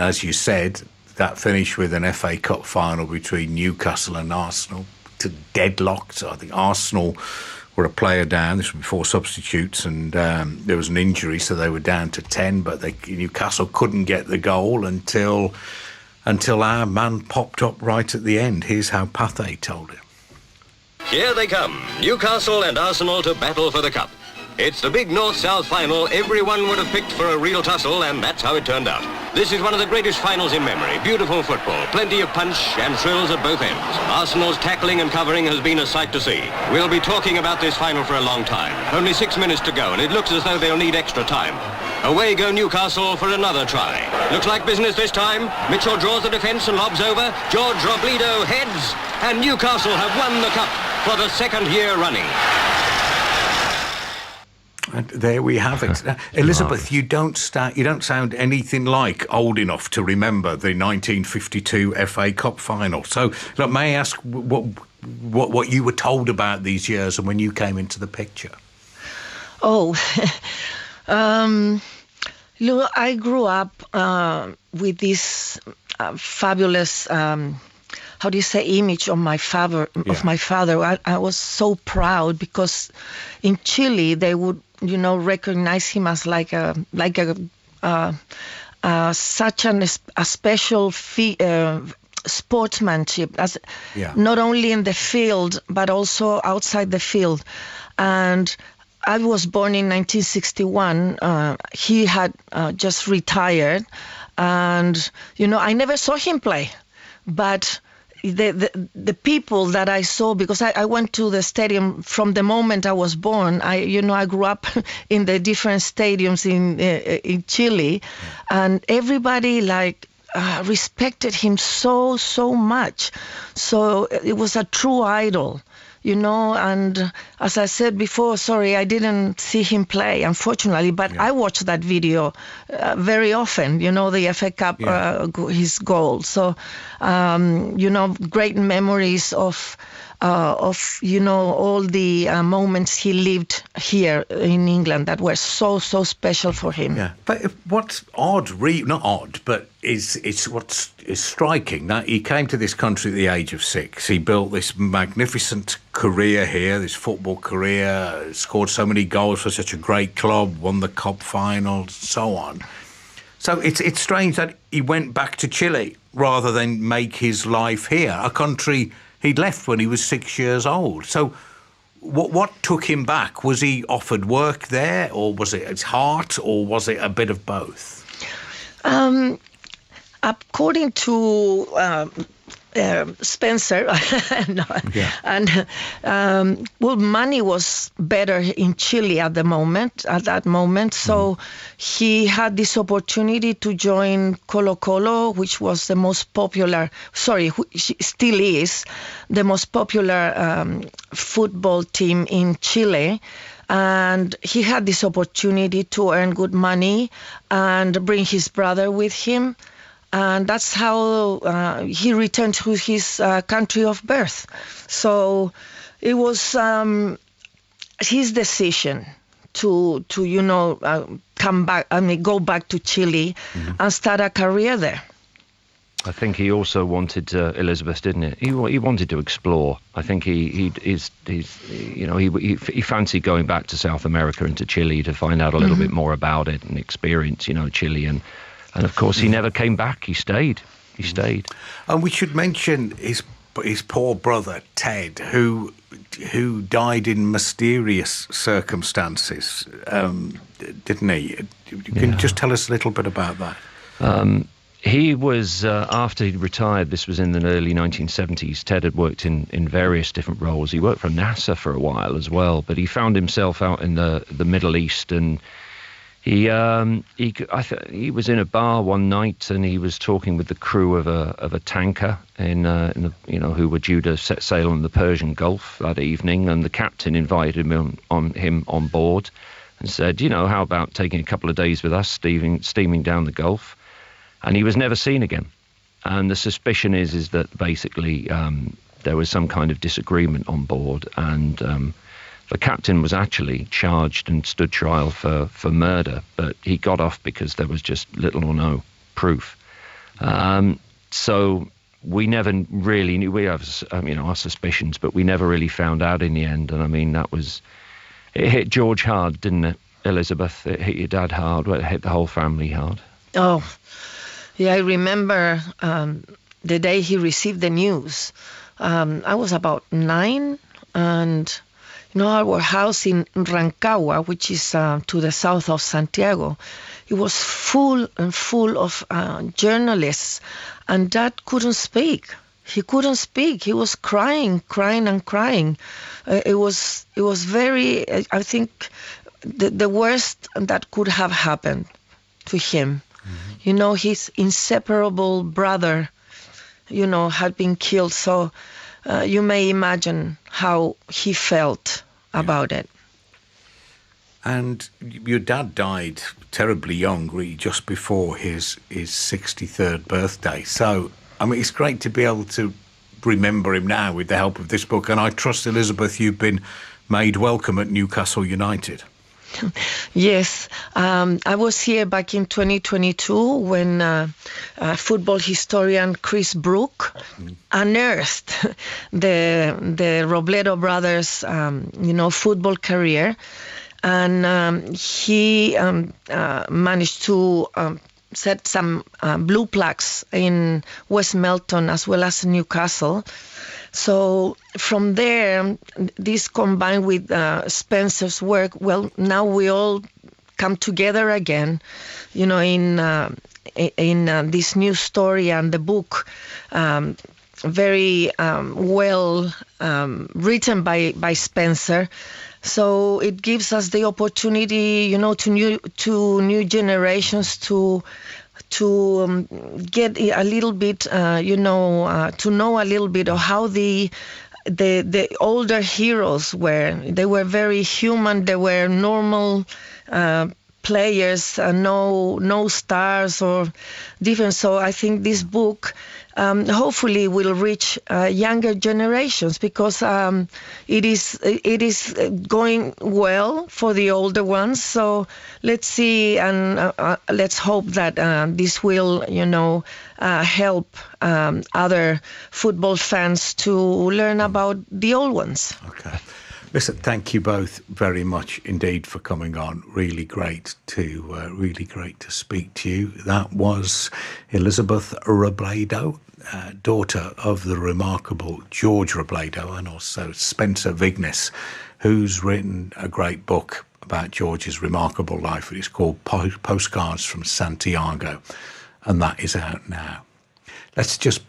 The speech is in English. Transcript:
As you said, that finished with an FA Cup final between Newcastle and Arsenal to deadlocked. I think Arsenal were a player down. This was before substitutes, and there was an injury, so they were down to 10. But Newcastle couldn't get the goal until our man popped up right at the end. Here's how Pathé told it. Here they come, Newcastle and Arsenal to battle for the cup. It's the big North-South final everyone would have picked for a real tussle, and that's how it turned out. This is one of the greatest finals in memory. Beautiful football, plenty of punch and thrills at both ends. Arsenal's tackling and covering has been a sight to see. We'll be talking about this final for a long time. Only 6 minutes to go, and it looks as though they'll need extra time. Away go Newcastle for another try. Looks like business this time. Mitchell draws the defence and lobs over. George Robledo heads, and Newcastle have won the cup for the second year running. And there we have it. Elizabeth, you don't sound anything like old enough to remember the 1952 FA Cup final. So, look, may I ask what you were told about these years and when you came into the picture? Oh, look, I grew up with this fabulous, how do you say, image of my father. Yeah. Of my father. I was so proud because in Chile they would, recognize him as like a such a special sportsmanship, as not only in the field but also outside the field. And I was born in 1961. He had just retired, and I never saw him play, but the people that I saw, because I went to the stadium from the moment I was born. I grew up in the different stadiums in Chile, and everybody respected him so much. So it was a true idol. And as I said before, sorry, I didn't see him play, unfortunately, but I watched that video very often, the FA Cup, his goal. So, great memories of all the moments he lived here in England that were so special for him. Yeah, but what's odd, not odd, but it's what's striking that he came to this country at the age of 6. He built this magnificent career here, this football career, scored so many goals for such a great club, won the cup final, so on. So it's strange that he went back to Chile rather than make his life here, a country he'd left when he was 6 years old. So what took him back? Was he offered work there, or was it his heart, or was it a bit of both? According to Spencer, money was better in Chile at that moment. So he had this opportunity to join Colo-Colo, which was the most popular, still is the most popular football team in Chile. And he had this opportunity to earn good money and bring his brother with him. And that's how he returned to his country of birth. So it was his decision to come back. Go back to Chile and start a career there. I think he also wanted Elizabeth, didn't he? He wanted to explore. I think he fancied going back to South America and to Chile to find out a little bit more about it and experience, Chile. And of course, he never came back. He stayed. And we should mention his poor brother, Ted, who died in mysterious circumstances, didn't he? Can you just tell us a little bit about that? He was, after he retired, this was in the early 1970s, Ted had worked in various different roles. He worked for NASA for a while as well, but he found himself out in the Middle East, and he was in a bar one night, and he was talking with the crew of a tanker who were due to set sail on the Persian Gulf that evening, and the captain invited him on board and said, how about taking a couple of days with us, steaming down the Gulf? And he was never seen again. And the suspicion is that basically there was some kind of disagreement on board, and the captain was actually charged and stood trial for murder, but he got off because there was just little or no proof. So we never really knew. We have, our suspicions, but we never really found out in the end. And I mean, it hit George hard, didn't it, Elizabeth? It hit your dad hard. Well, it hit the whole family hard. Oh, yeah, I remember the day he received the news. I was about 9, and our house in Rancagua, which is to the south of Santiago, it was full of journalists, and Dad couldn't speak. He couldn't speak. He was crying. It was very, I think, the worst that could have happened to him. Mm-hmm. His inseparable brother, had been killed. So you may imagine how he felt about it. And your dad died terribly young, really, just before his 63rd birthday. So, I mean, it's great to be able to remember him now with the help of this book. And I trust, Elizabeth, you've been made welcome at Newcastle United. Yes, I was here back in 2022 when football historian Chris Brook unearthed the Robledo brothers, football career, and he managed to set some blue plaques in West Melton as well as Newcastle. So from there, this combined with Spencer's work, well, now we all come together again, in this new story and the book, very well written by Spencer. So it gives us the opportunity, to new generations to get a little bit, to know a little bit of how the older heroes were. They were very human. They were normal players, no stars or different. So I think this book hopefully will reach younger generations, because it is going well for the older ones. So let's see, and let's hope that this will, help other football fans to learn about the old ones. Okay. Listen, thank you both very much indeed for coming on. Really great to speak to you. That was Elizabeth Robledo, daughter of the remarkable George Robledo, and also Spencer Vignes, who's written a great book about George's remarkable life. It's called Postcards from Santiago, and that is out now. Let's just